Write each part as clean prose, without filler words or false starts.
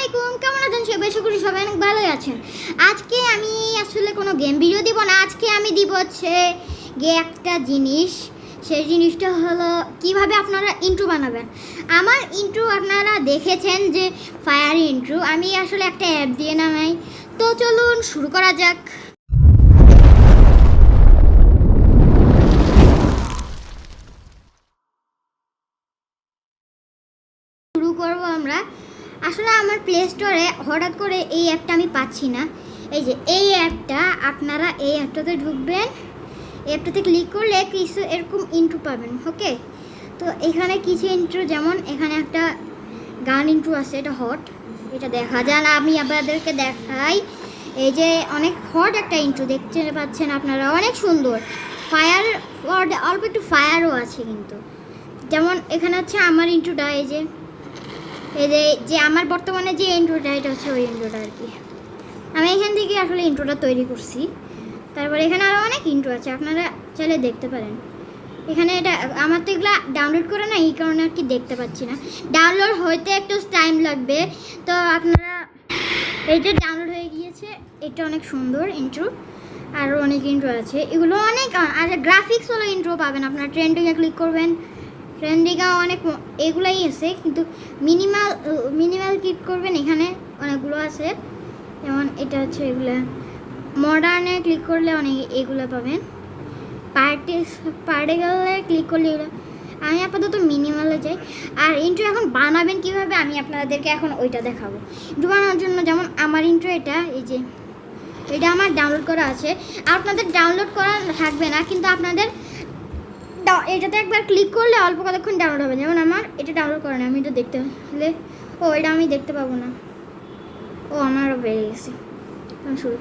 আলাইকুম, কেমন আছেন সবাই? আশা করি সবাই অনেক ভালোই আছেন। আজকে আমি আসলে কোনো গেম ভিডিও দিব না, আজকে আমি দিব হচ্ছে একটা জিনিস। সেই জিনিসটা হলো কিভাবে আপনারা ইন্ট্রো বানাবেন। আমার ইন্ট্রো আপনারা দেখেছেন যে ফায়ার ইন্ট্রো, আমি আসলে একটা অ্যাপ দিয়ে নামাই। তো চলুন শুরু করা যাক। শুরু করব আমরা। আসলে আমার প্লে স্টোরে হঠাৎ করে এই অ্যাপটা আমি পাচ্ছি না। এই যে এই অ্যাপটা, আপনারা এই অ্যাপটাতে ঢুকবেন। অ্যাপটাতে ক্লিক করলে কিছু এরকম ইন্ট্রো পাবেন। ওকে, তো এখানে কিছু ইন্ট্রো, যেমন এখানে একটা গান ইন্ট্রো আছে, এটা হট, এটা দেখা যায় না, আমি আপনাদেরকে দেখাই। এই যে অনেক হট একটা ইন্ট্রো দেখতে পাচ্ছেন আপনারা, অনেক সুন্দর। ফায়ার, অল্প একটু ফায়ারও আছে কিন্তু। যেমন এখানে হচ্ছে আমার ইন্ট্রোটা, এই যে যে আমার বর্তমানে যে ইন্ট্রোটা, এটা হচ্ছে ওই ইন্ট্রোটা আর কি। আমি এখান থেকে আসলে ইন্ট্রোটা তৈরি করছি। তারপরে এখানে আরও অনেক ইন্ট্রো আছে, আপনারা চাইলে দেখতে পারেন। এখানে এটা আমার তো এগুলো ডাউনলোড করে না, এই কারণে আর কি দেখতে পাচ্ছি না। ডাউনলোড হইতে একটু টাইম লাগবে। তো আপনারা এই যে ডাউনলোড হয়ে গিয়েছে, এটা অনেক সুন্দর ইন্ট্রো। আরও অনেক ইন্ট্রো আছে, এগুলো অনেক। আর গ্রাফিক্স হলো ইন্ট্রো পাবেন আপনারা, ট্রেন্ডিংয়ে ক্লিক করবেন। ট্রেন্ডিংয়ে অনেক এগুলাই আছে, কিন্তু মিনিমাল ক্লিক করবেন, এখানে অনেকগুলো আছে। যেমন এটা হচ্ছে এগুলো। মডার্নে ক্লিক করলে অনেক এগুলো পাবেন। পার্টিকেলে ক্লিক করলে এগুলো। আমি আপাতত মিনিমালে যাই। আর ইন্ট্রো এখন বানাবেন কীভাবে আমি আপনাদেরকে এখন ওইটা দেখাবো। ইন্ট্রো বানানোর জন্য যেমন আমার ইন্ট্রো এটা, এই যে এটা আমার ডাউনলোড করা আছে। আপনাদের ডাউনলোড করা থাকবে না, কিন্তু আপনাদের এটাতে একবার ক্লিক করলে অল্প কতক্ষণ ডাউনলোড হবে। যেমন আমার এটা ডাউনলোড করে না, আমি এটা দেখতে হলে এটা আমি দেখতে পাবো না। আমারও বেড়ে গেছে, শুরু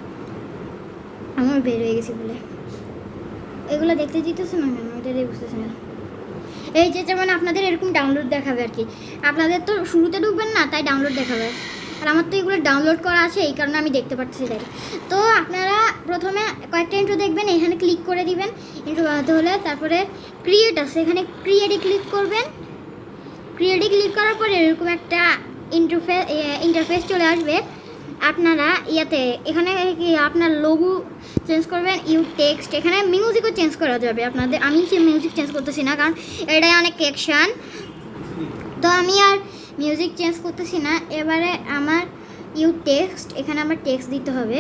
আমার বের হয়ে গেছে বলে এগুলো দেখতে দিতেছে না কেন, এটাই বুঝতেছে না। এই যে যেমন আপনাদের এরকম ডাউনলোড দেখাবে আর কি। আপনাদের তো শুরুতে ঢুকবেন না, তাই ডাউনলোড দেখাবে। আর আমার তো এগুলো ডাউনলোড করা আছে, এই কারণে আমি দেখতে পাচ্ছি তাই। তো আপনারা প্রথমে কয়েকটা ইন্ট্রো দেখবেন, এখানে ক্লিক করে দিবেন ইন্ট্রো বানাতে হলে। তারপরে ক্রিয়েট আছে, এখানে ক্রিয়েটে ক্লিক করবেন। ক্রিয়েটে ক্লিক করার পরে এরকম একটা ইন্টারফেস চলে আসবে। আপনারা এখানে কি আপনার লোগো চেঞ্জ করবেন, টেক্সট, এখানে মিউজিকও চেঞ্জ করা যাবে আপনাদের। আমি সে মিউজিক চেঞ্জ করতেছি না, কারণ এটাই অনেক টেকশন, তো আমি আর মিউজিক চেঞ্জ করতেছি না। এবারে আমার টেক্সট, এখানে আমার টেক্সট দিতে হবে।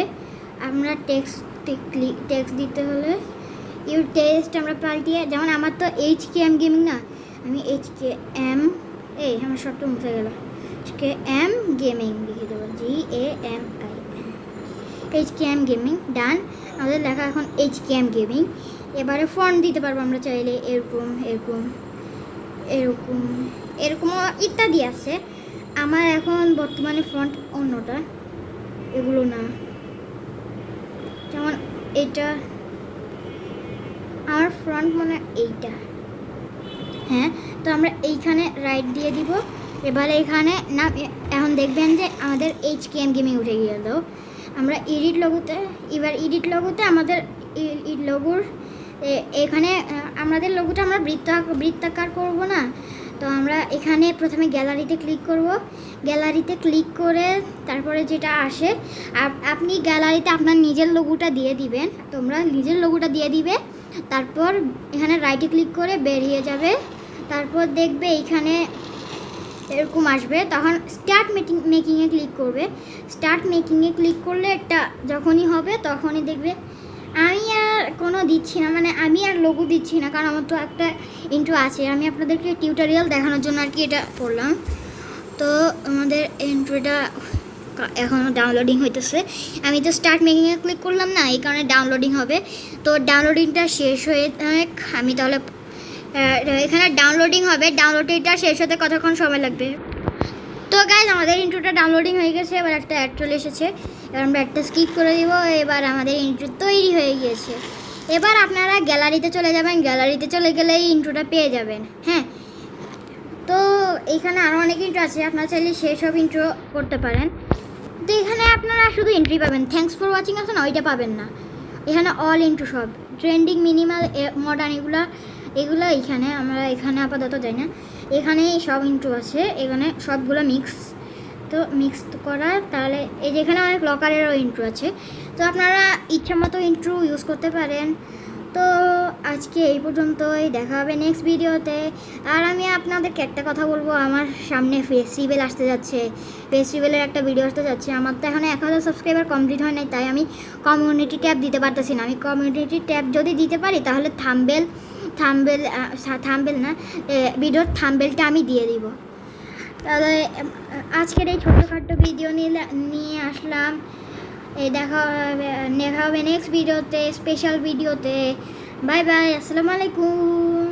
আমরা টেক্সট দিতে হলে টেক্সট আমরা পাল্টিয়ে, যেমন আমার তো HKM গেমিং না, আমি HKM, আমার শর্টটা মুছে গেল, HKM গেমিং লিখে দেবো, GAMI, HKM গেমিং। ডান, আমাদের লেখা এখন HKM গেমিং। এবারে ফন্ট দিতে পারবো আমরা চাইলে, এরকম এরকম এরকম এরকমও ইত্যাদি আছে। আমার এখন বর্তমানে ফন্ট অন্যটা, এগুলো না। যেমন এটা আমার ফ্রন্ট মনে এইটা, হ্যাঁ। তো আমরা এইখানে রাইট দিয়ে দিব। এবারে এখানে না, এখন দেখবেন যে আমাদের HKM গেমিং উঠে গেল। আমরা এডিট লোগোতে আমাদের লোগোর এখানে আমাদের লোগোটা আমরা বৃত্তাকার করব না। তো আমরা এখানে প্রথমে গ্যালারিতে ক্লিক করব। গ্যালারিতে ক্লিক করে তারপরে যেটা আসে, আপনি গ্যালারিতে আপনার নিজের লোগোটা দিয়ে দিবেন। তোমরা নিজের লোগোটা দিয়ে দিবে। তারপর এখানে রাইটে ক্লিক করে বেরিয়ে যাবে। তারপর দেখবে এইখানে এরকম আসবে, তখন স্টার্ট মেকিংয়ে ক্লিক করবে। স্টার্ট মেকিংয়ে ক্লিক করলে এটা যখনই হবে তখনই দেখবে। আমি আর কোনো দিচ্ছি না, মানে আমি আর লোগো দিচ্ছি না, কারণ আমার তো একটা ইন্ট্রো আছে। আমি আপনাদেরকে টিউটোরিয়াল দেখানোর জন্য আর কি এটা করলাম। তো আমাদের ইন্ট্রোটা এখনও ডাউনলোডিং হইতেছে। আমি তো স্টার্ট মেকিংয়ে ক্লিক করলাম না, এই কারণে ডাউনলোডিং হবে। তো ডাউনলোডিংটা শেষ হয়ে আমি তাহলে এখানে ডাউনলোডিং হবে। ডাউনলোডিংটা শেষ হতে কতক্ষণ সময় লাগবে? তো গাইজ, আমাদের ইন্ট্রোটা ডাউনলোডিং হয়ে গেছে। এবার একটা অ্যাড চলে এসেছে, এবার আমরা একটা স্কিপ করে দিব। এবার আমাদের ইন্ট্রো তৈরি হয়ে গিয়েছে। এবার আপনারা গ্যালারিতে চলে যাবেন, গ্যালারিতে চলে গেলে এই ইন্ট্রোটা পেয়ে যাবেন। হ্যাঁ, তো এইখানে আরও অনেক ইন্ট্রো আছে, আপনারা চাইলে সেই সব ইন্ট্রো করতে পারেন। তো এখানে আপনারা শুধু এন্ট্রি পাবেন, থ্যাঙ্কস ফর ওয়াচিং আছে না, ওইটা পাবেন না। এখানে অল ইন্ট্রো সব ট্রেন্ডিং, মিনিমাল, মডার্ন, এগুলো এখানে আমরা এখানে আপাতত যাই না। এখানে সব ইন্ট্রো আছে, এখানে সবগুলো মিক্স। তো মিক্স করার, তাহলে এই যেখানে অনেক লকারেরও ইন্ট্রো আছে, তো আপনারা ইচ্ছা মতো ইন্ট্রো ইউজ করতে পারেন। তো আজকে এই পর্যন্তই, দেখা হবে নেক্সট ভিডিওতে। আর আমি আপনাদেরকে একটা কথা বলবো, আমার সামনে ফেস্টিভ্যাল আসতে যাচ্ছে, ফেস্টিভ্যালের একটা ভিডিও আসতে যাচ্ছে। আমার তো এখন 1000 সাবস্ক্রাইবার কমপ্লিট হয় নাই, তাই আমি কমিউনিটি ট্যাব দিতে পারতেছি না। আমি কমিউনিটি ট্যাব যদি দিতে পারি তাহলে থাম্বেল না, ভিডিওর থাম্বেলটা আমি দিয়ে দিব। তাহলে আজকের এই ছোটোখাটো ভিডিও নিয়ে আসলাম। এই দেখা হবে নেক্সট ভিডিওতে, স্পেশাল ভিডিওতে। বাই বাই, আসসালামু আলাইকুম।